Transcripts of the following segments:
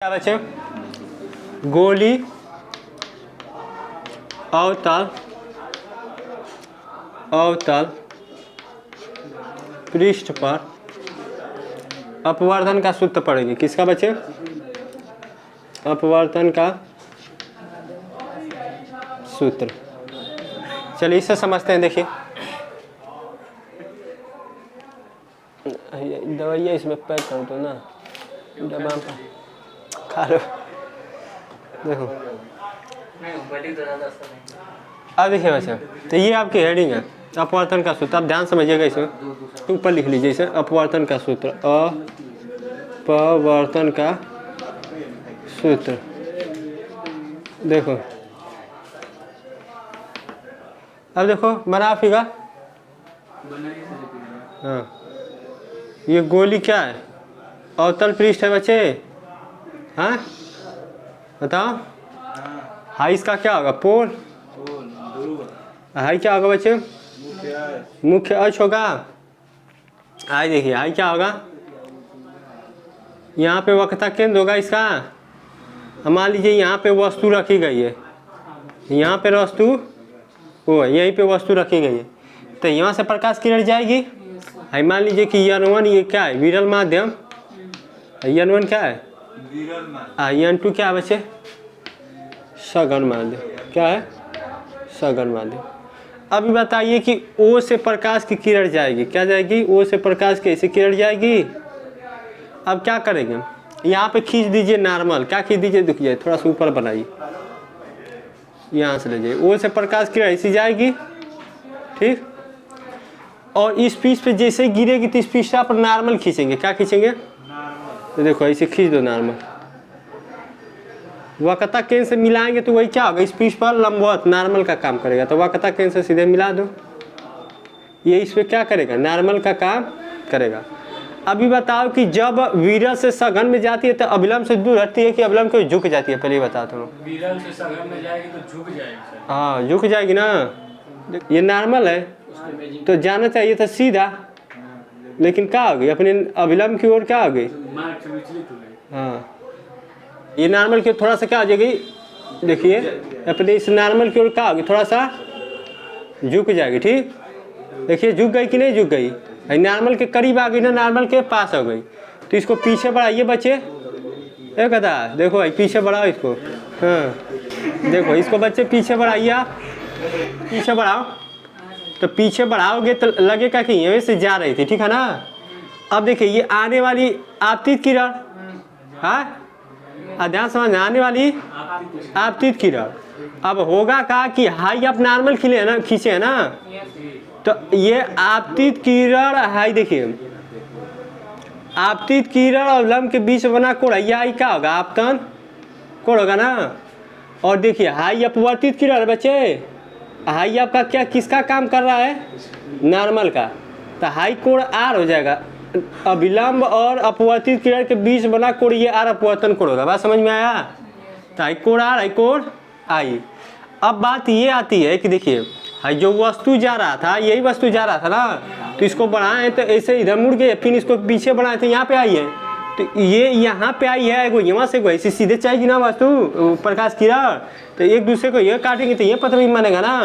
क्या बचे? गोली अवतल पृष्ठ पर अपवर्तन का सूत्र पड़ेगी। किसका बचे? अपवर्तन का सूत्र। चलिए इसे समझते हैं। देखिए दवाइयाँ इसमें पैक कर दो ना, डब्बा खा लो। देखो अब देखिए वैसे तो ये आपकी हेडिंग है अपवर्तन का सूत्र। आप ध्यान समझिएगा, इसमें ऊपर लिख लीजिए इसे अपवर्तन का सूत्र। अपवर्तन का सूत्र। देखो अब देखो बना फिगर। हाँ ये गोली क्या है? अवतल पृष्ठ है बच्चे। हाँ बताओ। हाई इसका क्या होगा? पोल। हाई क्या होगा बच्चे? मुख्य अक्ष होगा। हाई देखिए हाई क्या होगा? यहाँ पे वक्रता केंद्र होगा इसका। मान लीजिए यहाँ पे वस्तु रखी गई है, यहाँ पे वस्तु वो है, यहीं पे वस्तु रखी गई है, तो यहाँ से प्रकाश किरण जाएगी। मान लीजिए कि N1 ये क्या है? विरल माध्यम। N1 क्या है? N2 क्या है बच्चे? सघन माध्यम। क्या है? सघन माध्यम। अभी बताइए कि O से प्रकाश की किरण जाएगी। क्या जाएगी? O से प्रकाश की ऐसी किरण जाएगी। अब क्या करेंगे? यहाँ पे खींच दीजिए नॉर्मल। क्या खींच दीजिए? दिख जाए, थोड़ा सा ऊपर बनाइए, यहाँ से ले जाइए। O से प्रकाश किरण ऐसी जाएगी, ठीक। और इस पीस पे जैसे ही गिरेगी तो इस पीस पर नॉर्मल खींचेंगे। क्या खींचेंगे? तो देखो ऐसे खींच दो नॉर्मल। वक्रता केंद्र से मिलाएंगे तो वही क्या होगा? इस पीस पर लंबवत नॉर्मल का काम करेगा। तो वक्रता केंद्र से सीधे मिला दो, ये इस पे क्या करेगा? नॉर्मल का काम करेगा। अभी बताओ कि जब विरल से सघन में जाती है तो अभिलंब से दूर हटती है कि अभिलंब को झुक जाती है? पहले बताता हूँ। विरल से सघन में जाएगी तो झुक जाएगी। हाँ झुक जाएगी ना। ये नॉर्मल है तो जाना चाहिए था सीधा, लेकिन क्या हो गई? अपने अभिलंब की ओर क्या हो गई? हाँ ये नॉर्मल की थोड़ा सा क्या हो जाएगी? देखिए अपने इस नॉर्मल की ओर क्या होगी? थोड़ा सा झुक जाएगी, ठीक। देखिए झुक गई कि नहीं झुक गई? नॉर्मल के करीब आ गई ना, नॉर्मल के पास हो गई। तो इसको पीछे बढ़ाइए बच्चे। एक कदा देखो भाई पीछे बढ़ाओ इसको। हाँ देखो इसको बच्चे पीछे बढ़ाइए। आप पीछे बढ़ाओ, तो पीछे बढ़ाओगे तो लगेगा कि यहीं से जा रही थी, ठीक है ना। अब देखिए ये आने वाली आपतित किरण, हाँ ध्यान समझना, आने वाली आपतित किरण। अब होगा क्या कि हाई आप नॉर्मल खींचे है ना, खींचे है ना, तो ये आपतित किरण हाई देखिए आपतित किरण और लंब के बीच बना कोण, ये हाई क्या होगा? आपतन कोण होगा ना। और देखिए हाई अपवर्तित किरण बच्चे, हाई आपका क्या किसका काम कर रहा है? नॉर्मल का। तो हाई कोण आर हो जाएगा। अभिलंब और अपवर्तित किरण के बीच बना कोण ये आर अपवर्तन कोण होगा। बात समझ में आया? तो हाई कोण आर, हाई कोण आई। अब बात ये आती है कि देखिए हाई जो वस्तु जा रहा था, यही वस्तु जा रहा था ना, तो इसको बढ़ाएं तो ऐसे इधर मुड़ गए, फिर इसको पीछे बढ़ाएं तो यहाँ पे आई है। तो ये यहाँ पे आई है, यहाँ से ऐसे सीधे चाहिए ना वस्तु प्रकाश किरण, तो एक दूसरे को ये काटेंगे तो ये प्रतिबिंब बनेगा ना।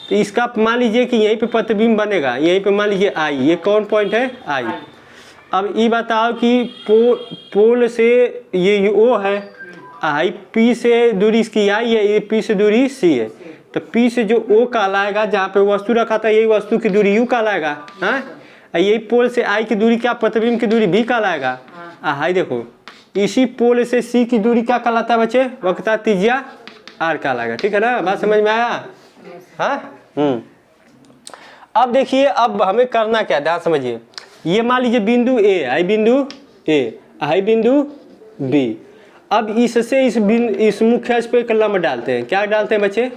तो इसका मान लीजिए कि यहीं पे प्रतिबिंब बनेगा, यहीं पे मान लीजिए आई, ये कौन पॉइंट है? आई। अब ये बताओ कि पोल से ये ओ है, आई पी से दूरी इसकी आई है, ये पी से दूरी सी है, तो पी से जो ओ कहलाएगा, जहाँ पे वस्तु रखा था यही वस्तु की दूरी यू कहलाएगा। हाँ यही पोल से आई की दूरी क्या? प्रतिबिंब की दूरी भी कहलाएगा। हाई देखो इसी पोल से सी की दूरी क्या कहलाता है बच्चे? वक्रता त्रिज्या आर कहलाएगा, ठीक है ना। बात समझ में आया? हाँ अब देखिए अब हमें करना क्या, ध्यान समझिए। ये मान लीजिए बिंदु ए, आई बिंदु ए, आई बिंदु बी। अब इससे इस मुख्य अक्ष पे एक लंब डालते हैं। क्या डालते हैं बच्चे?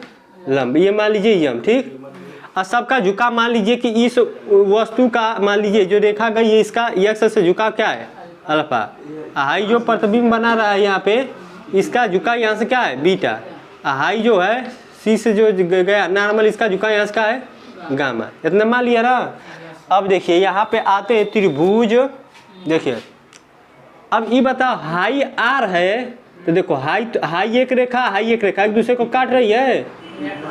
लंब। ये मान लीजिए यम, ठीक। और सबका झुकाव मान लीजिए कि इस वस्तु का मान लीजिए जो रेखा गई है इसका एक्स से झुकाव क्या है? अल्फा। हाई जो प्रतिबिंब बना रहा है यहाँ पे, इसका झुकाव यहाँ से क्या है? बीटा। हाई जो है सी से जो गया नॉर्मल, इसका झुकाव यहाँ से क्या है? गामा। इतना मान लिया ना। अब देखिए यहाँ पे आते हैं त्रिभुज। देखिए अब ये बताओ हाई आर है तो देखो हाई एक रेखा एक दूसरे को काट रही है,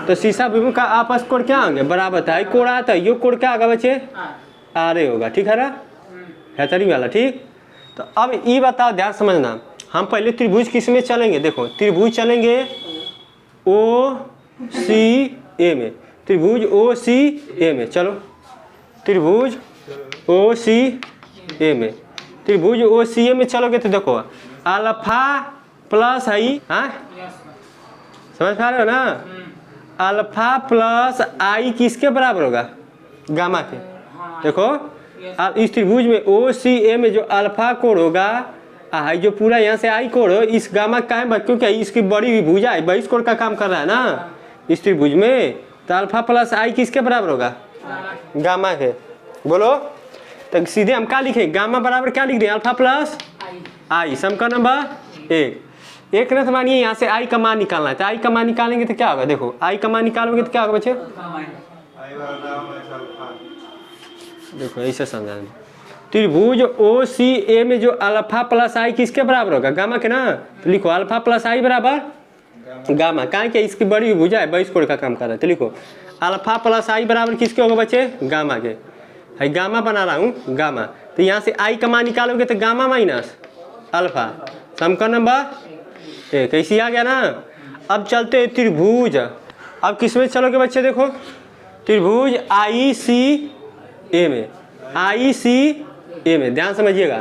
तो शीशा विभु का आपस कोण क्या होंगे बराबर था। कोण आता है, ये कोण क्या होगा बच्चे आर होगा, ठीक है ना, है तरी वाला, ठीक। तो अब ये बताओ, ध्यान समझना, हम पहले त्रिभुज किस में चलेंगे, देखो त्रिभुज चलेंगे ओ सी ए में, त्रिभुज ओ सी ए में, चलो त्रिभुज ओ सी ए में, त्रिभुज ओ सी ए में चलोगे तो देखो अल्फा प्लस है, हाँ समझ पा रहे हो ना, अल्फा प्लस आई किसके बराबर होगा, गामा के। देखो इस त्रिभुज में ओ सी ए में जो अल्फा कोण होगा, आई जो पूरा यहाँ से आई कोण हो, इस गामा का है, क्योंकि इसकी बड़ी भुजा है, 22 कोण का काम कर रहा है ना इस त्रिभुज में, तो अल्फा प्लस आई किसके बराबर होगा, गामा के। बोलो तो सीधे हम क्या लिखें, गामा बराबर क्या लिख दें, अल्फा प्लस आई, समीकरण नंबर 1 ना, तो मानिए यहाँ से आई का मान निकालना है, तो आई का मान निकालेंगे तो क्या होगा, देखो आई का मान निकालोगे तो क्या होगा बच्चे, देखो ऐसे समझा, त्रिभुज ओ सी ए में जो अल्फा प्लस आई किसके बराबर होगा, गामा के ना, तो लिखो अल्फा प्लस आई बराबर गामा, कहाँ के इसकी बड़ी भुजा है, 22 कोण का काम कर रहा है, तो लिखो अल्फा प्लस आई बराबर किसके होगा बच्चे, गामा के, है गामा बना रहा हूँ गामा, तो यहाँ से आई का मान निकालोगे तो गामा माइनस अल्फा, समीकरण नंबर 1 कैसी आ गया ना। अब चलते हैं त्रिभुज, अब किस में चलोगे बच्चे, देखो त्रिभुज आई सी ए में, आई सी ए में, ध्यान समझिएगा,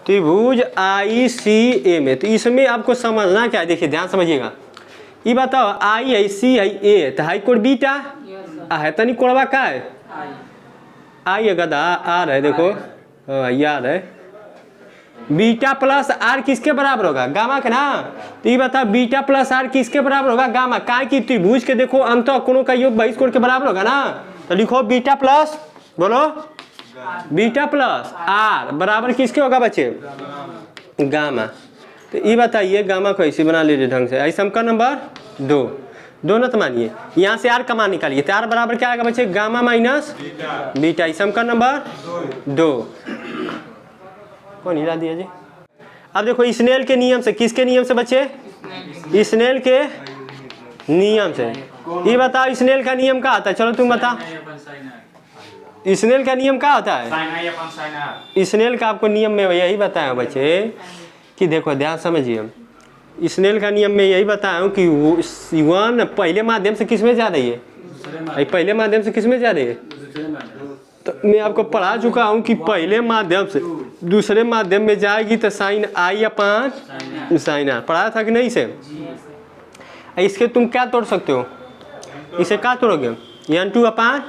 त्रिभुज आई सी ए में, तो इसमें आपको समझना क्या है, देखिए ध्यान समझिएगा, ये बताओ आई है सी है ए, तो हाई कोण बीटा है, तनी कोणवा का है आई है, गदा आर है, देखो याद है, बीटा प्लस आर किसके बराबर होगा, गामा के ना, तो ये बताओ बीटा प्लस आर किसके बराबर होगा, गामा, का कि त्रिभुज के देखो अंत कोणों का योग 22 कोण के बराबर होगा ना, तो लिखो बीटा प्लस, बोलो बीटा प्लस आर बराबर किसके होगा बच्चे, गामा। तो ये बताइए गामा को ऐसे बना लीजिए ढंग से, ऐसे समीकरण नंबर 2 दोनों तो मानिए यहाँ से आर का मान निकालिए, तो आर बराबर क्या आएगा बच्चे, गामा माइनस बीटा, समीकरण नंबर 2। कौन हिला दिया जी। अब देखो स्नेल के नियम से, किसके नियम से बच्चे, स्नेल के नियम से, ये बताओ स्नेल का नियम क्या आता है, चलो तुम बताओ स्नेल का नियम क्या होता है, स्नेल का आपको नियम में यही बताया बच्चे कि देखो ध्यान समझिए, स्नेल का नियम में यही बताया हूँ कि वन पहले माध्यम से किस में जा रही है, पहले माध्यम से किस में जा रही है, तो मैं आपको पढ़ा चुका हूँ कि पहले माध्यम से दूसरे माध्यम में जाएगी तो sine i upon sine r, पढ़ाया था कि नहीं से। इसके तुम क्या तोड़ सकते हो, इसे क्या तोड़ोगे, n2 अपान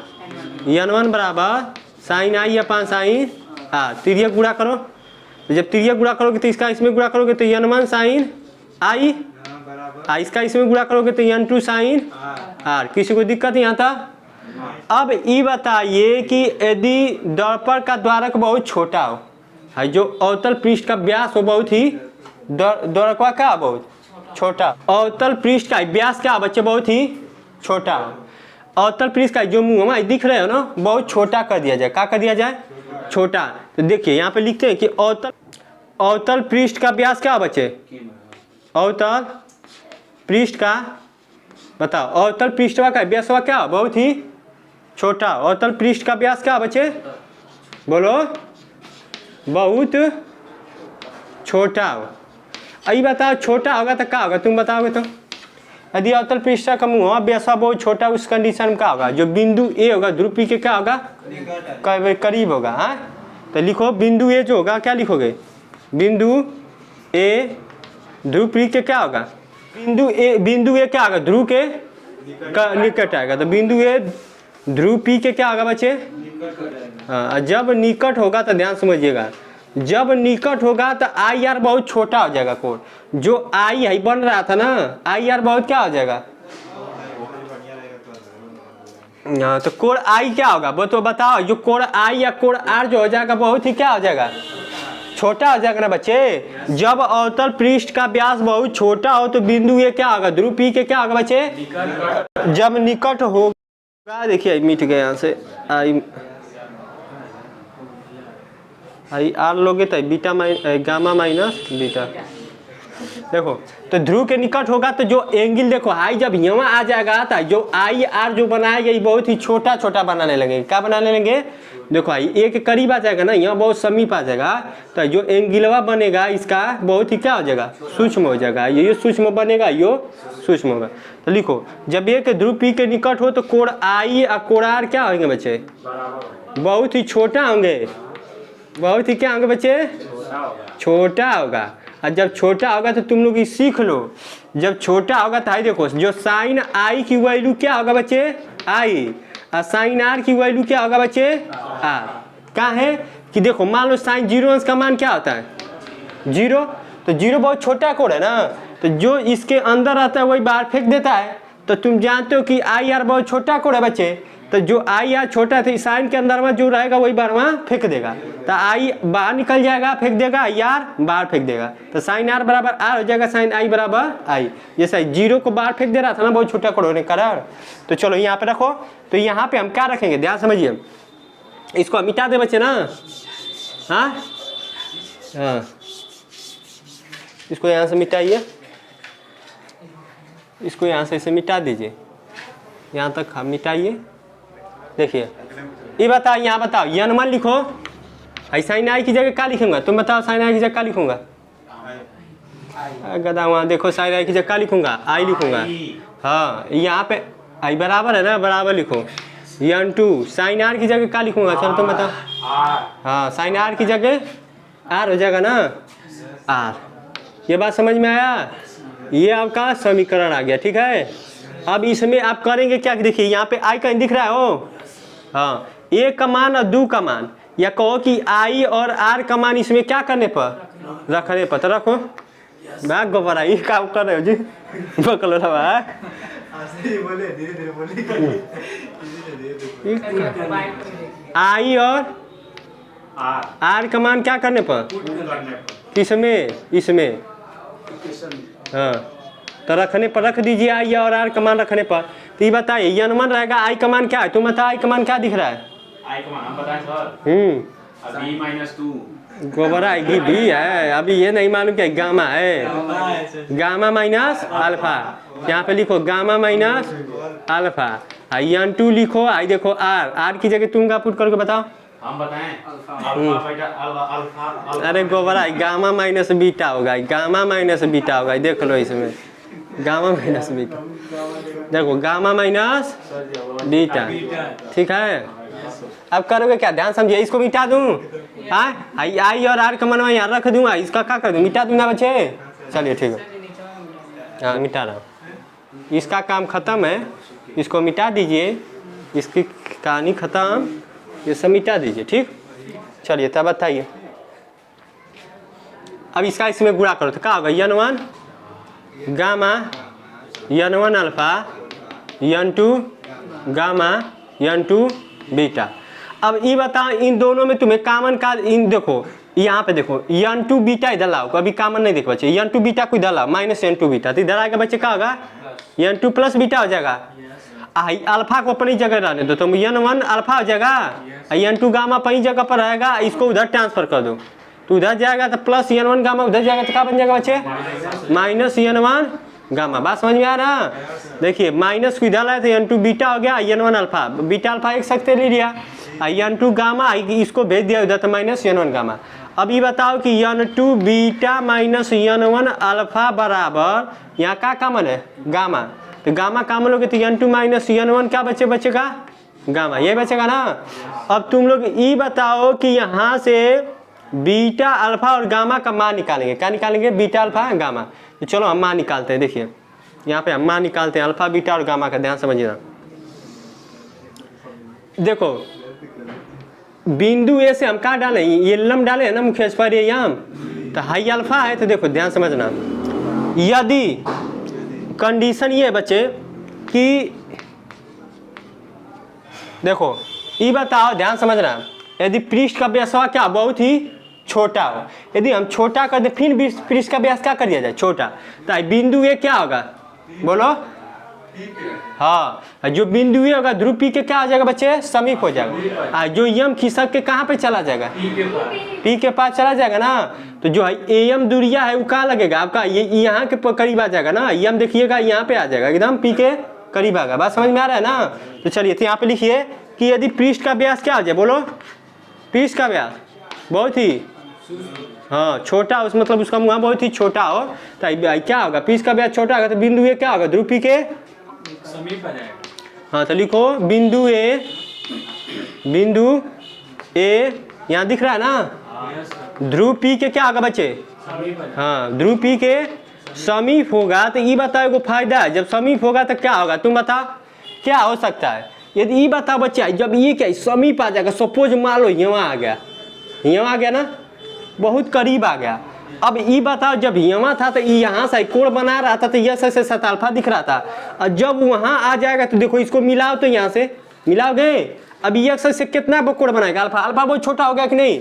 n1 बराबर sine i upon sine r, तिर्यक गुणा करो, तो जब तिर्यक गुणा करोगे तो इसका इसमें गुणा करोगे तो n1 साइन आई, इसका इसमें गुणा करोगे तो n2 साइन आर, किसी को दिक्कत यहाँ था। अब ये बताइए कि यदि दर्पण का द्वारक बहुत छोटा हो, है जो अवतल पृष्ठ का व्यास हो बहुत ही, द्वारकवा क्या बहुत छोटा, अवतल पृष्ठ का व्यास क्या बच्चे बहुत ही छोटा हो, अवतल पृष्ठ का जो मुंह हमारे दिख रहे हो ना बहुत छोटा कर दिया जाए, क्या कर दिया जाए, छोटा। तो देखिए यहाँ पे लिखते हैं कि अवतल पृष्ठ का व्यास क्या बच्चे, अवतल पृष्ठ का, बताओ अवतल पृष्ठवा का व्यास क्या बहुत ही छोटा, अवतल पृष्ठ का व्यास क्या बच्चे, बोलो बहुत छोटा हो। अभी बताओ छोटा होगा तो क्या होगा, तुम बताओगे तो, यदि अवतल पृष्ठ का मुंह व्यास बहुत छोटा, उस कंडीशन में क्या होगा, जो बिंदु ए होगा ध्रुव पी के क्या होगा, करीब होगा, हाँ। तो लिखो बिंदु ए जो होगा क्या लिखोगे, बिंदु ए ध्रुव पी के क्या होगा, बिंदु ए क्या होगा, ध्रुव के निकट आएगा, तो बिंदु ए ध्रुव पी के क्या होगा बच्चे, हाँ। जब निकट होगा तो ध्यान समझिएगा, जब निकट होगा तो आई आर बहुत छोटा हो जाएगा, कोण जो आई है बन रहा था ना, आई आर बहुत क्या हो जाएगा, हाँ। तो कोण आई क्या होगा वो तो बताओ, जो कोण आई या कोण आर जो हो जाएगा बहुत ही क्या हो जाएगा, छोटा हो जाएगा ना बच्चे। जब अवतल पृष्ठ का व्यास बहुत छोटा हो तो बिंदु ये क्या होगा, ध्रुव पी के क्या होगा बच्चे, जब निकट होगा, देखिए मिट गया यहाँ से आई, आई आर लोगे तो बीटा गामा माइनस बीटा। देखो तो ध्रुव के निकट होगा तो जो एंगल देखो आई जब यहाँ आ जाएगा तो जो आई आर जो बनाएगा ये बहुत ही छोटा छोटा बनाने लगेंगे। क्या बनाने लगेंगे? देखो आई एक करीब आ जाएगा ना, यहाँ बहुत समीप आ जाएगा तो जो एंगलवा बनेगा इसका बहुत ही क्या हो जाएगा? सूक्ष्म हो जाएगा। ये सूक्ष्म बनेगा, यो सूक्ष्म होगा। तो लिखो जब एक ध्रुव पी के निकट हो तो कोण आई और कोण आर क्या होंगे बच्चे? बहुत ही छोटा होंगे। बहुत ही क्या होंगे बच्चे? छोटा होगा। और जब छोटा होगा तो तुम लोग ये सीख लो, जब छोटा होगा तो आई देखो जो साइन आई की वैल्यू क्या होगा बच्चे? आई। और साइन आर की वैल्यू क्या होगा बच्चे? आर। क्या है कि देखो मान लो साइन 0 अंश का मान क्या होता है? 0। तो 0 बहुत छोटा कोण है ना, तो जो इसके अंदर आता है वही बाहर फेंक देता है। तो तुम जानते हो कि आई आर बहुत छोटा कोण है बच्चे, तो जो आई आर छोटा था साइन के अंदर में जो रहेगा वही बार वहाँ फेंक देगा। तो आई बाहर निकल जाएगा, फेंक देगा, आई आर बाहर फेंक देगा। तो साइन आर बराबर आर हो जाएगा, साइन आई बराबर आई। जैसा 0 को बाहर फेंक दे रहा था ना बहुत छोटा कोण होने कारण। तो चलो यहाँ पे रखो। तो यहाँ पे हम क्या रखेंगे? ध्यान समझिए, इसको हम मिटा दे बच्चे ना। हाँ हाँ, इसको यहाँ से मिटाइए, इसको यहाँ से इसे मिटा दीजिए, यहाँ तक हम मिटाइए। देखिए ये बताओ, यहाँ बताओ यन लिखो। साइन आई की जगह क्या लिखूंगा? तुम बताओ साइन आई की जगह क्या लिखूंगा? गदा वहाँ देखो साइन आई की जगह क्या लिखूंगा? आई लिखूंगा। हाँ यहाँ पे आई बराबर है ना, बराबर लिखो। n2 साइन आर की जगह क्या लिखूंगा? चलो तुम बताओ। हाँ साइन आर की जगह आर हो जाएगा ना, आर। ये बात समझ में आया? ये आपका समीकरण आ गया, ठीक है। अब इसमें आप करेंगे क्या? देखिए यहाँ पे आई कहीं दिख रहा है हो, हाँ, एक का मान और 2 का मान, या कहो कि आई और आर का मान इसमें क्या करने पर? रखने पर। तो रखो बैग गोबरा ये काम कर रहे हो जी, पकड़ो ना आई और आर का मान क्या करने पर? किसमें? इसमें। हाँ तो रखने पर रख दीजिए आई और आर का मान रखने पर। तो ये बताइए यन रहेगा, आई का मान क्या है? तुम बताओ आई का मान क्या दिख रहा है? आई का मान हम बताएं सर। अभी -2 गोबर आएगी भी है, अभी ये नहीं मालूम क्या गामा है, गामा माइनस अल्फा। यहाँ पे लिखो गामा माइनस अल्फा। n2 लिखो, आई देखो आर, आर की जगह तुम का पुट करके बताओ। हम बताएं अल्फा बीटा अल्फा। अरे गोबर आई गामा माइनस बीटा होगा, गामा माइनस बीटा होगा। देख लो इसमें गामा माइनस बीटा, देखो गामा माइनस बीटा, ठीक है। अब करोगे क्या? ध्यान समझिए, इसको मिटा दूं, आई और आर का मान यहाँ रख दूंगा, इसका क्या कर दूं? मिटा दूंगा बच्चे। चलिए ठीक है, हाँ मिटा रहा हूँ। इसका काम खत्म है, इसको मिटा दीजिए, इसकी कहानी खत्म, ये सब मिटा दीजिए, ठीक। चलिए तब बताइए, अब इसका इसमें गुणा करो तो क्या होगा? n1 gamma, n1 alpha, n2 gamma, n2 beta. अब ये बताओ इन दोनों में तुम्हें कॉमन का, इन देखो यहाँ पे देखो n2 बीटा इधर लाओ, अभी कॉमन नहीं देखो बच्चे, n2 बीटा को इधर लाओ -n2 बीटा, तो इधर आएगा बच्चे क्या होगा? n2 प्लस बीटा हो जाएगा। अल्फा को अपनी जगह रहने दो, तो n1 अल्फा हो जाएगा, n2 गामा अपनी जगह पर रहेगा, इसको उधर ट्रांसफर कर दो तो उधर जाएगा, तो प्लस n1 गामा उधर जाएगा तो क्या बन जाएगा बच्चे? -n1 gamma. बात समझ में आ रहा? देखिए माइनस को इधर लाए तो n2 बीटा हो गया, n1 अल्फा, बीटा अल्फा एक सकते ले लिया, n2 गामा इसको भेज दिया उधर तो -n1 गामा। अब ये बताओ कि n2 बीटा -n1 अल्फा बराबर, यहाँ का कॉमन है? गामा। तो गामा कॉमन लोगे तो n2 -n1 क्या बचेगा? गामा, ये बचेगा ना। अब तुम लोग ये बताओ कि यहाँ से बीटा अल्फा और गामा का मान निकालेंगे, क्या निकालेंगे? Beta alpha gamma. तो चलो हम मान निकालते हैं। देखिए यहाँ पे हम मान निकालते हैं अल्फा बीटा और गामा का, ध्यान समझिएगा। देखो बिंदु ए से हम क्या डालें? ये लम डाले है ना मुख्य स्पर यम, तो हाई अल्फा है। तो देखो ध्यान समझना, यदि कंडीशन ये है बच्चे कि देखो ये बताओ, ध्यान समझना, यदि पृष्ठ का व्यास क्या बहुत ही छोटा हो, यदि हम छोटा कर दे फिर पृष्ठ का व्यास क्या कर दिया जाए? छोटा, तो बिंदु ए क्या होगा? बोलो हाँ, जो बिंदु ए होगा ध्रुव पी के क्या आ जाएगा बच्चे, समीप हो जाएगा। जो यम खिसक के कहाँ पे चला जाएगा, पी के पास चला जाएगा ना। तो जो है एम दूरिया है वो कहाँ लगेगा आपका, ये यहाँ के करीब आ जाएगा ना। यम देखिएगा यहाँ पे आ जाएगा, एकदम पी के करीब आ गया। बात समझ में आ रहा है ना। तो चलिए तो यहाँ पे लिखिए कि यदि पृष्ठ का व्यास क्या आ जाए, बोलो पृष्ठ का व्यास बहुत ही हाँ छोटा, उस मतलब उसका मुँह बहुत ही छोटा हो तो क्या होगा, पृष्ठ का व्यास छोटा होगा तो बिंदु ए क्या होगा, ध्रुव पी के समीप आ जाएगा। हाँ तो लिखो बिंदु ए यहाँ दिख रहा है ना, ध्रुव पी के क्या होगा बच्चे, हाँ ध्रुव पी के समीप होगा। तो ये बताओ एगो फायदा है, जब समीप होगा तो क्या होगा, तुम बताओ क्या हो सकता है। यदि ये बताओ बच्चे, जब ये क्या समीप आ जाएगा, सपोज मान लो यहाँ आ गया ना, बहुत करीब आ गया। अब ये बताओ जब यहाँ था तो यहाँ से कोण बना रहा था तो यह से सताल्फा दिख रहा था, और जब वहाँ आ जाएगा तो देखो इसको मिलाओ, तो यहाँ से मिलाओगे, अब ये से कितना कोण बनाएगा, अल्फा, अल्फा बहुत छोटा हो गया कि नहीं।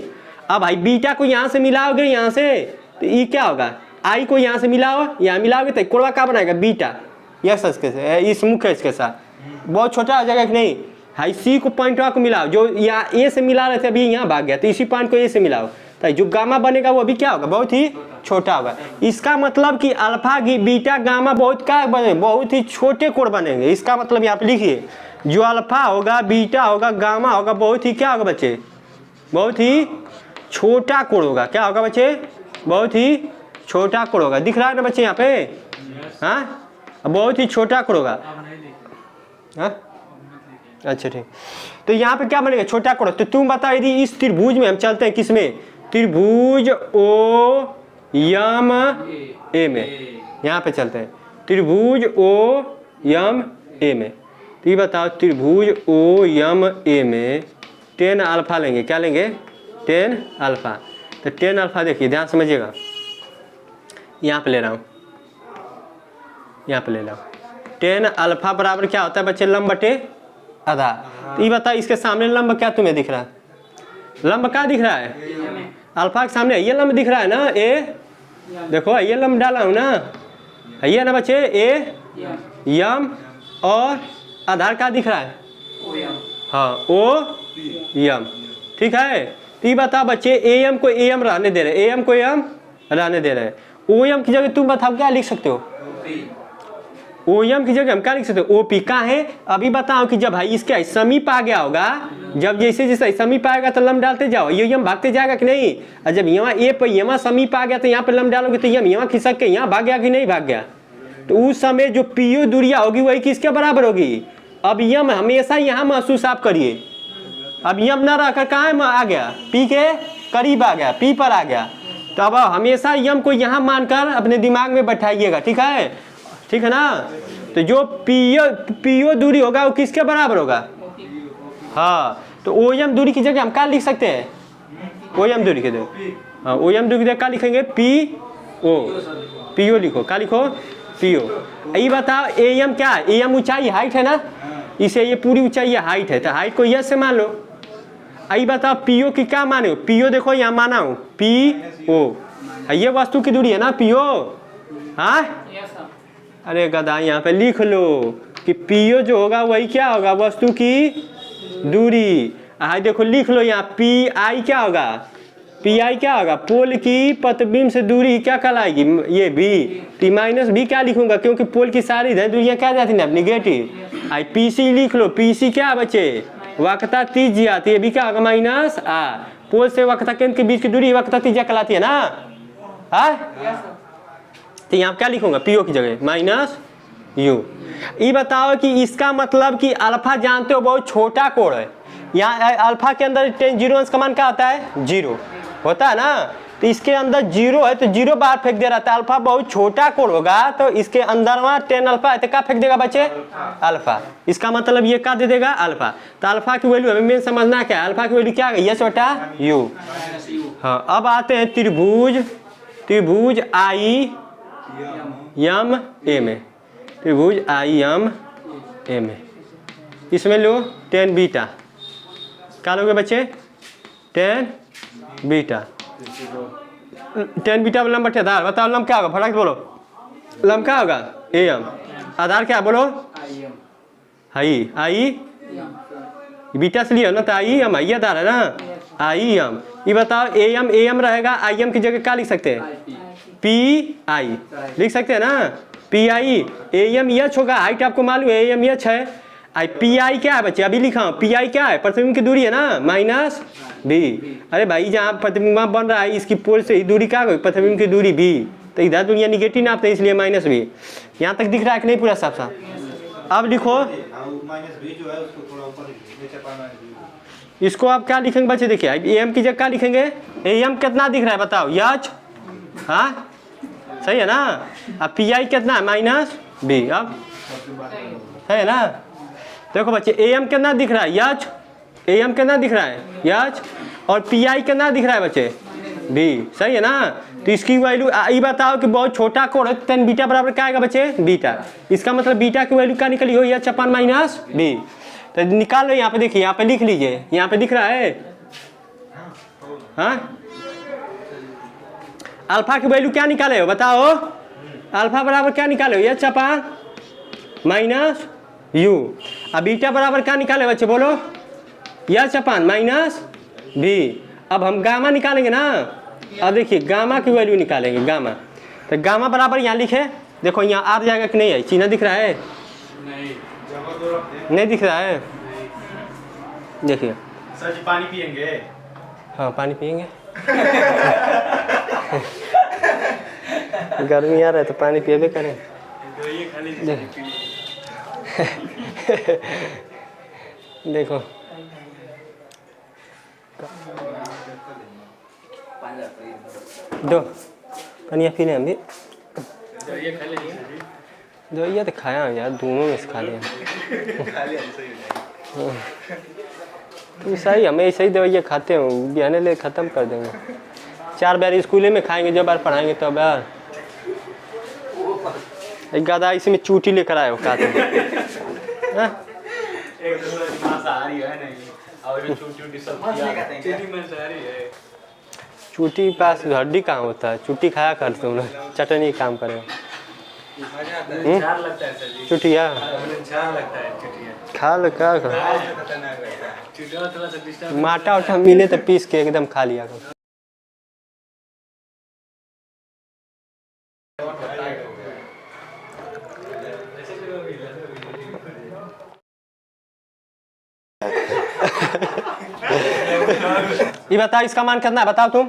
अब भाई बीटा को यहाँ से मिलाओगे, यहाँ से तो ये क्या होगा, आई को यहाँ से मिलाओ, यहाँ मिलाओगे तो कोणवा क्या बनाएगा, बीटा, यक्स के इस मुख्य के साथ बहुत छोटा हो जाएगा कि नहीं। हाई सी को पॉइंटवा को मिलाओ, जो यहाँ ए से मिला रहे थे अभी यहाँ भाग गया, तो इसी पॉइंट को ए से मिलाओ, तो जो गामा बनेगा वो भी क्या होगा, बहुत ही छोटा होगा। इसका मतलब कि अल्फा बीटा गामा बहुत क्या बने, बहुत ही छोटे कोण बनेंगे। इसका मतलब यहाँ पे लिखिए, जो अल्फा होगा बीटा होगा गामा होगा, बहुत ही क्या होगा बच्चे, बहुत ही छोटा कोण होगा। क्या होगा बच्चे, बहुत ही छोटा कोण होगा। दिख रहा है ना बच्चे यहाँ पे, हाँ बहुत ही छोटा कोण होगा। हाँ अच्छा ठीक। तो यहाँ पे क्या बनेगा, छोटा कोण। तो तुम बताओ यदि इस त्रिभुज में हम चलते हैं, किसमें, त्रिभुज ओ यम ए में, यहाँ पे चलते हैं त्रिभुज ओ यम ए में। तो ये बताओ त्रिभुज ओ यम ए में 10 अल्फा लेंगे, क्या लेंगे, 10 अल्फा। तो 10 अल्फा देखिए ध्यान समझिएगा, यहाँ पे ले रहा हूँ, यहाँ पे ले रहा हूँ। 10 अल्फा बराबर क्या होता है बच्चे, लंब बटे आधार। तो ये बताओ इसके सामने लंब क्या तुम्हें दिख रहा है, लंब क्या दिख रहा है, अल्फा के सामने ये लंब दिख रहा है ना, ए देखो ये लंब डाला हूँ ना, ये ना बच्चे ए यम, और आधार क्या दिख रहा है, हाँ ओ यम, ठीक है। तो ये बताओ बच्चे ए एम को ए एम रहने दे रहे, ए एम को ए एम रहने दे रहे, ओ एम की जगह तुम बताओ क्या लिख सकते हो, ओ एम की जगह हम क्या लिख सकते हो, ओ पी का है। अभी बताओ कि जब भाई इसके समीप आ गया होगा, जब जैसे जैसे समीप आएगा तो लंब डालते जाओ, ये यम भागते जाएगा कि नहीं। और जब यहाँ ए पर यहाँ समीप आ गया तो यहाँ पे लंब डालोगे तो यम यहाँ खिसक के यहाँ भाग गया कि नहीं भाग गया। तो उस समय जो पीओ दूरिया होगी वही किसके बराबर होगी। अब यम हमेशा यहाँ महसूस आप करिए, अब यम ना रहकर कहाँ आ गया, पी के करीब आ गया, पी पर आ गया। तो अब हमेशा यम को यहाँ मानकर अपने दिमाग में बैठाइएगा, ठीक है, ठीक है ना। तो जो पीओ दूरी होगा वो किसके बराबर होगा, हाँ। तो ओ एम दूरी की जगह हम क्या लिख सकते हैं, ओ एम दूरी के जगह, हाँ ओ एम दूरी की जगह क्या लिखेंगे, पीओ लिखो, क्या लिखो, पीओ। ये बताओ ए एम क्या है, ए एम ऊंचाई हाइट है ना, इसे ये पूरी ऊंचाई हाइट है, तो हाइट को यस से मान लो। ये बताओ पीओ की क्या माने हो, पीओ देखो यहाँ माना हूँ पीओ, ये वस्तु की दूरी है ना पीओ, हाँ अरे गधा यहाँ पे लिख लो कि पीओ जो होगा वही क्या होगा, वस्तु की दूरी। हाय देखो लिख लो यहाँ पी आई क्या होगा, पी आई क्या होगा, पोल की प्रतिबिंब से दूरी क्या कहलाएगी, ये बी, टी माइनस बी क्या लिखूंगा क्योंकि पोल की सारी दूरियां क्या जाती है निगेटिव। आई पी सी लिख लो, पी सी क्या बचे, वक्रता त्रिज्या, तो ये भी क्या होगा माइनस आ, पोल से वक्रता केंद्र के बीच की दूरी वक्रता त्रिज्या कहलाती है ना, हाँ। तो यहाँ क्या लिखूंगा पीओ की जगह माइनस यू। ये बताओ कि इसका मतलब कि अल्फा जानते हो बहुत छोटा कोण है, यहाँ अल्फा के अंदर 10 जीरो अंश का मान क्या आता है, जीरो होता है ना। तो इसके अंदर जीरो है तो जीरो बाहर फेंक दे रहा था, अल्फा बहुत छोटा कोण होगा तो इसके अंदर वहाँ 10 अल्फा है तो क्या फेंक देगा बच्चे, अल्फा। इसका मतलब ये क्या दे देगा, अल्फा। तो अल्फा की वैल्यू हमें मेन समझना क्या है, अल्फा की वैल्यू क्या है, यस बटा यू। हाँ अब आते हैं त्रिभुज आई यम ए में, त्रिभुज आई यम ए में, इसमें लो 10 बीटा, क्या लोगे बच्चे, 10 बीटा, 10 बीटा लंब बटे आधार। बताओ लंब क्या होगा, फटाक बोलो, लंब क्या होगा ए एम, आधार क्या है बोलो? आई बीटा से लियो ना, तो आई एम आई आधार है ना, आई एम। ये बताओ ए एम रहेगा, आई एम की जगह क्या लिख सकते हैं? पी आई लिख सकते हैं ना, P I. A M H होगा, हाइट आपको मालूम है ए एम एच है। आई पी आई क्या है बच्चे? अभी लिखा हूँ, पी आई क्या है? प्रतिबिंब की दूरी है ना, माइनस बी। अरे भाई जहाँ प्रतिबिंब बन रहा है इसकी पोल से दूरी क्या होगी? प्रतिबिंब की दूरी बी। तो इधर दुनिया निगेटिव नापते हैं इसलिए माइनस बी। यहाँ तक दिख रहा है कि नहीं पूरा साफ साफ? अब लिखो इसको, आप क्या लिखेंगे बच्चे? देखिए ए एम की जगह क्या लिखेंगे? ए एम कितना दिख रहा है बताओ? यच, हाँ सही है ना। अब पी आई कितना है? Minus B. अब सही है ना? देखो बच्चे ए एम कितना दिख रहा है? यच। ए एम कितना दिख रहा है? यच। और पी आई कितना दिख रहा है बच्चे? बी। सही है ना? तो इसकी वैल्यू ये बताओ कि बहुत छोटा कोण है, टेन बीटा बराबर क्या आएगा बच्चे? बीटा। इसका मतलब बीटा की वैल्यू क्या निकली हो? यच अपन माइनस बी। तो निकाल लो यहाँ पे, देखिए यहाँ पे लिख लीजिए, यहाँ पे दिख रहा है हाँ। अल्फा की वैल्यू क्या निकाले हो बताओ? अल्फा बराबर क्या निकाले हो? यच अपन माइनस यू। अब बीटा बराबर क्या निकाले बच्चे बोलो? यच अपन माइनस बी। अब हम गामा निकालेंगे ना। अब देखिए गामा की वैल्यू निकालेंगे, गामा। तो गामा बराबर यहाँ लिखे, देखो यहाँ आ जाएगा कि नहीं है? चिन्ह दिख रहा है? नहीं दिख रहा है? देखिए सर जी पानी पियेंगे? हाँ पानी पियेंगे। गर्मी आ रहा है तो पानी पिएबे करें। देखो दो पनिया पी लें हम भी। दवाइया तो खाया हूँ यार, दोनों में से खा लिया। तुम सही, हमें ऐसे ही दवाइयाँ खाते हो, बहने ले ख़त्म कर देंगे। 4 बार स्कूल में खाएंगे, जब बार पढ़ाएंगे तो यार। एक गादा इसमें चूटी लेकर आए हो खाते चूटी पास हड्डी कहाँ होता है? चूटी खाया कर तुम लोग, चटनी काम करे चुटिया खा लो क्या करो। माटा उठा मिले तो पीस के एकदम खा लिया करो। ये बताओ इसका मान कितना है बताओ तुम?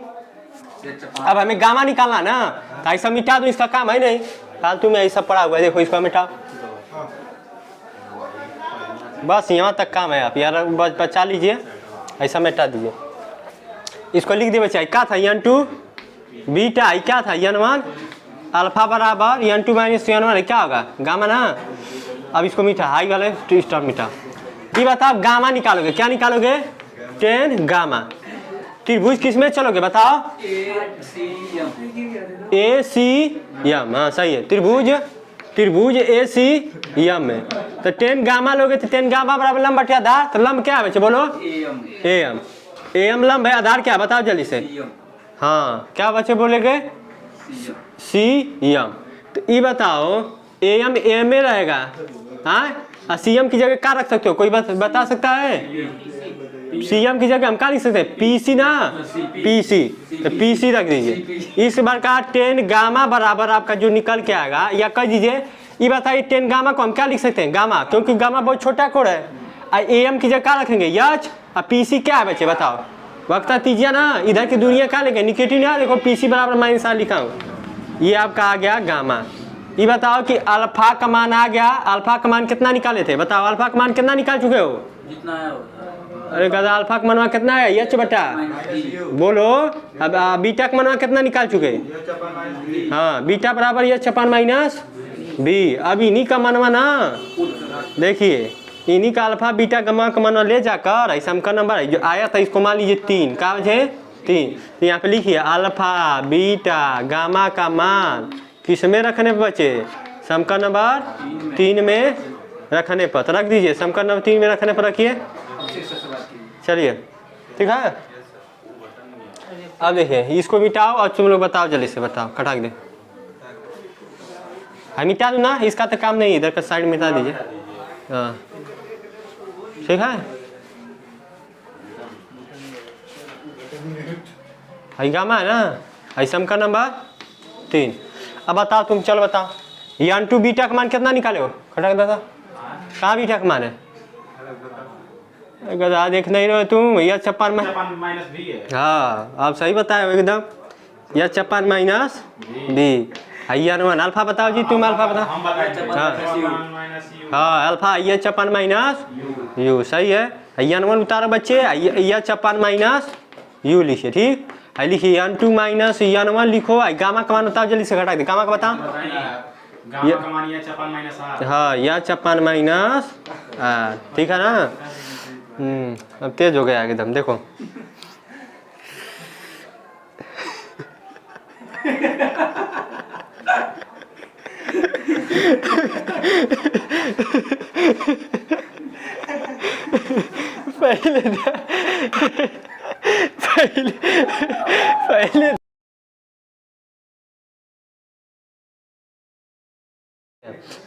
अब हमें गामा निकालना ना, तो ऐसा मिटा दो, इसका काम है नहीं। फालतू में ऐसा पड़ा हुआ है, देखो इसको मिटाओ। बस यहाँ तक काम है, आप यार बचा लीजिए, ऐसा मिटा दीजिए। इसको लिख दिए बच्चा, क्या था? n2 बीटा, क्या था? n1 अल्फा बराबर n2 माइनस n1 क्या होगा? गामा ना। अब इसको मिटा, हाई वाले टू स्टार मिटा। ये बताओ गामा निकालोगे, क्या निकालोगे? 10 गामा। त्रिभुज किस में चलोगे बताओ? ए सी एम। हाँ सही है, त्रिभुज ए सी एम में। तो 10 गामा लोगे तो 10 गामा बराबर लंब बटे आधार। तो लंब क्या है बच्चे बोलो? ए एम लंब है, आधार क्या बताओ जल्दी से? हाँ क्या बच्चे बोलेगे? C M. तो ये बताओ ए एम में रहेगा, हाँ। सी एम की जगह क्या रख सकते हो? कोई बता सकता है? सी एम की जगह हम क्या लिख सकते हैं? पी सी ना, पी सी। तो पी सी रख दीजिए। इस बार का 10 गामा बराबर आपका जो निकल के आएगा, या कह दीजिए ये बताइए 10 गामा को हम क्या लिख सकते हैं? गामा, क्योंकि गामा बहुत छोटा कोण है। ए एम की जगह क्या रखेंगे? यच। और पी सी क्या है बच्चे बताओ? वक्त दीजिए ना, इधर की दुनिया क्या लेंगे? निगेटिव ना, देखो पी सी बराबर माइनस आर लिखा हूँ। ये आपका आ गया गामा। ये बताओ कि अल्फा का मान आ गया। अल्फा का मान कितना निकाले थे बताओ? अल्फा का मान कितना निकाल चुके हो? जितना है अरे गधा, अल्फा का मनवा कितना है? यच बटा बोलो। अब बीटा का मनवा कितना निकाल चुके? हाँ बीटा बराबर यच अपन माइनस बी। अब इन्हीं का मनवा ना, देखिए इन्हीं का अल्फा बीटा गमा का मनवा ले जाकर ऐसा का नंबर है जो आया था, इसको मान लीजिए 3 का वजह 3। तो यहाँ पे लिखिए अल्फा बीटा गामा का मान किस में रखने पर बचे? सम का नंबर 3 में रखने पर। तो रख दीजिए, सम का नंबर 3 में रखने पर रखिए। चलिए ठीक है। अब देखिए इसको मिटाओ और तुम लोग बताओ जल्दी से, बताओ खटाक दे। हाँ मिटा दूँ ना, इसका तो काम नहीं, इधर का साइड मिटा दीजिए। हाँ ठीक है, हाई गामा है ना, हाई सम का नंबर 3। अब बताओ तुम, चलो बताओ यन टू बीटा का मान कितना निकाले हो, खटक दादा कहाँ बीटा का मान है? गधा देख नहीं रहे हो तुम, यह चपान में माइनस बी है। हाँ आप सही बताए हो एकदम, यह चपान माइनस बी। यन वन अल्फा बताओ जी, तुम अल्फा बताओ। हम बताएं। हाँ हाँ अल्फा यह चपान माइनस यू, सही है। यन वन उतारो बच्चे, यह चपान माइनस यू लिखिए, ठीक है। लिखिए यन टू माइनस यन वन लिखो। गामा का मान बताओ जल्दी से, घटा दे गामा का बताओ। गामा का मान यह चपान माइनस आर। हाँ यह चपान माइनस आर, ठीक है ना। अब तेज हो गया एकदम, देखो पहले पहले पहले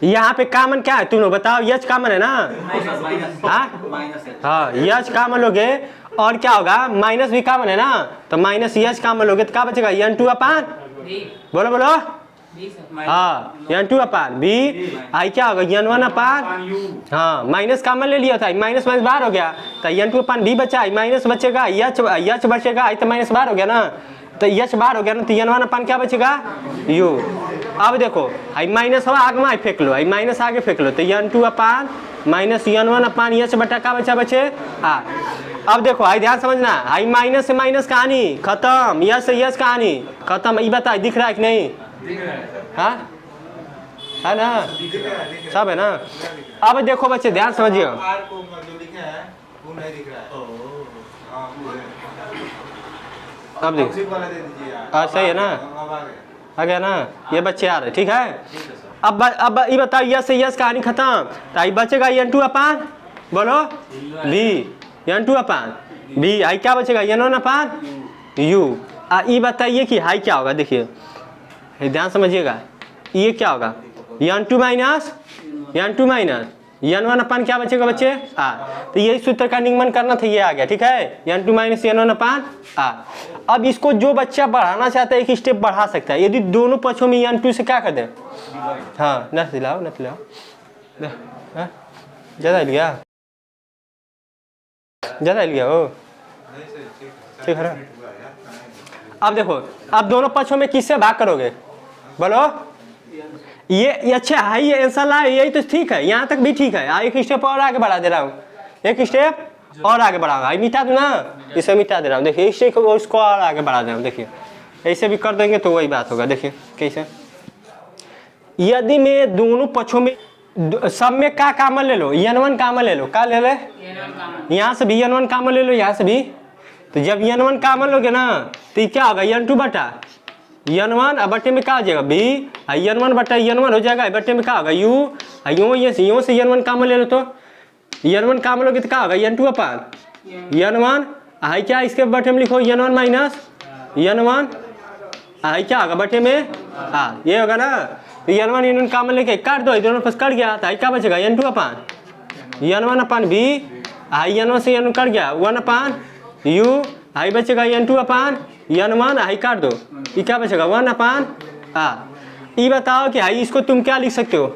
यहाँ पे कामन क्या है तुम लोग बताओ, यच कामन है ना। हाँ यच कामन लोगे और क्या होगा, माइनस भी कामन है ना, तो माइनस यच कामन लोगे तो क्या बचेगा, यन टू अपान, बोलो बोलो। हाँ यन टू अपान बी, आई क्या होगा यन वन अपान, हाँ माइनस कामन ले लिया था, माइनस माइनस बाहर हो गया, तो यन टू अपान बी बचा, माइनस बचेगा, यच बचेगा, आई तो माइनस बाहर हो गया ना, तो यच बाहर हो गया ना, तो यन वन अपान क्या बचेगा यू। अब देखो आई माइनस हवा आगे में फेंक लो, आई माइनस आगे फेंक लो, तो यन टू अपान माइनस यन वन अपान यच बटा का बचा बचे आ। अब देखो आई ध्यान समझना, आई माइनस से माइनस कहानी खत्म, यस से यस कहानी खत्म। ये बता दिख रहा है कि नहीं, हाँ है ना, सब है ना। अब देखो बच्चे ध्यान समझिए, अब देखो सही है ना, आ गया ना, ये बच्चे आ रहे, ठीक है। अब ये बताओ यस से यस कहानी खत्म, तो आई बचेगा यन टू अपान, बोलो b, n two upon b, i क्या बचेगा यन वन अपान यू। ये बताइए कि हाई क्या होगा, देखिए ध्यान समझिएगा, ये क्या होगा यन टू माइनस यन वन अपान क्या बचेगा बच्चे आ। तो यही सूत्र का निगमन करना था, ये आ गया, ठीक है, यन टू माइनस यन वन अपान आ। अब इसको जो बच्चा बढ़ाना चाहता है एक स्टेप बढ़ा सकता है, यदि दोनों पक्षों में यन टू से क्या कर दे, हाँ नथ दिलाओ ज़्यादा हिल गया, ज़्यादा हिल गया हो, ठीक है। अब देखो, अब दोनों पक्षों में किससे भाग करोगे, बोलो। ये अच्छा है, ये आंसर लाए, यही तो ठीक है, यहाँ तक भी ठीक है। एक स्टेप और आगे बढ़ा दे रहा हूँ, एक स्टेप और आगे बढ़ाऊंगा, मिटा दूँ ना, इसे मिटा दे रहा हूँ। देखिए स्टेप उसको और आगे बढ़ा दे रहा हूँ, देखिए ऐसे भी कर देंगे तो वही बात होगा। देखिए कैसे, यदि मैं दोनों पक्षों में सब में का कामन ले लो, यन वन कामन ले लो, का ले ले, यहाँ से भी यन वन कामन ले लो, यहाँ से भी। तो जब यन वन कामन लोगे ना तो ये क्या होगा, यन टू बटा यन वन, अब बटे में क्या हो जाएगा बी, यन वन बटा यन वन हो जाएगा, बटे में क्या होगा यू, यूँ से यन वन कामन ले लो, तो यन वन कामन लोगे तो क्या होगा यन टू अपान यन वन, आई क्या इसके बटे में लिखो यन वन माइनस यन वन, आई क्या होगा बटे में हाँ ये होगा ना। तो यन वन कामन लेके काट दो, दोनों पास कट गया, तो आई क्या बचेगा यन टू अपान यन वन अपान बी, आई यन वन से यन कट गया वन अपान यू, आई बचेगा यन टू अपान यन वन, आई काट दो, ये क्या बचेगा वन अपान आ। ये बताओ कि आई इसको तुम क्या लिख सकते हो,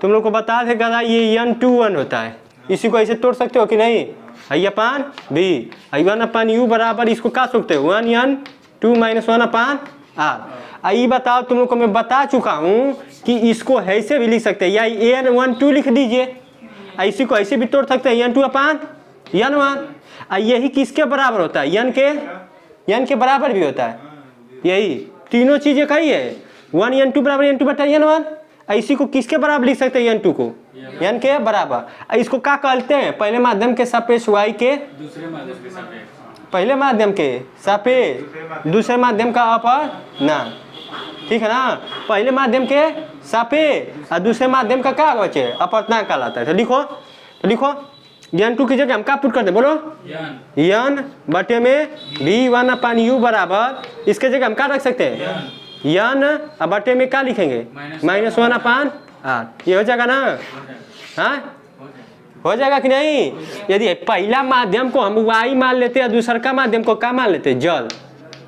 तुम लोग को बता देगा ये यन टू वन होता है, इसी को ऐसे तोड़ सकते हो कि नहीं, i upon b, i one upon u बराबर इसको क्या सकते हो one n two minus one upon आ। ये बताओ तुम लोग को मैं बता चुका हूँ कि इसको ऐसे भी लिख सकते हैं, या एन वन टू लिख दीजिए, इसी को ऐसे भी तोड़ सकते हैं यन टू अपान यन वन। यही किसके बराबर होता है, यन के बराबर भी होता है, यही तीनों चीजें कही है, वन यन टू बराबर यन टू बटा यन वन। इसी को किसके बराबर लिख सकते हैं यन टू को, यन के बराबर। इसको क्या कहते हैं, पहले माध्यम के सापेक्ष वाई के दूसरे माध्यम के सापेक्ष, पहले माध्यम के सापेक्ष दूसरे माध्यम का अपवर्तनांक, ठीक है ना, पहले माध्यम के सापेक्ष और दूसरे माध्यम का क्या बचे अपवर्तनांक कहलाता है। तो लिखो यन टू की जगह हम क्या पुट कर दे, बोलो यन बटे में बी वन अपान यू बराबर, इसके जगह हम क्या रख सकते हैं यन अब बटे में क्या लिखेंगे -1/8 ये हो जाएगा ना। हाँ हो जाएगा कि नहीं। यदि पहला माध्यम को हम वाई मान लेते हैं, दूसरा का माध्यम को क्या मान लेते हैं, जल,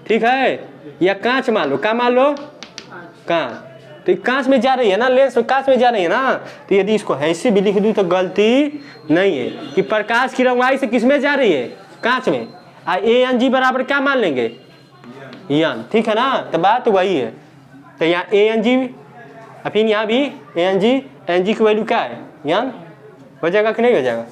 ठीक है, या कांच मान लो, क्या मान लो, कांच। तो कांच में जा रही है ना, लेंस में कांच में जा रही है ना। तो यदि इसको ऐसे भी लिख दूं तो गलती नहीं है कि प्रकाश किरण वाई से किस में जा रही है, कांच में। ANG बराबर क्या मान लेंगे, यन, ठीक है ना। तो बात वही है। तो यहाँ ANG, फिर यहाँ भी ANG की वैल्यू क्या है, यन। हो जाएगा कि नहीं हो जाएगा।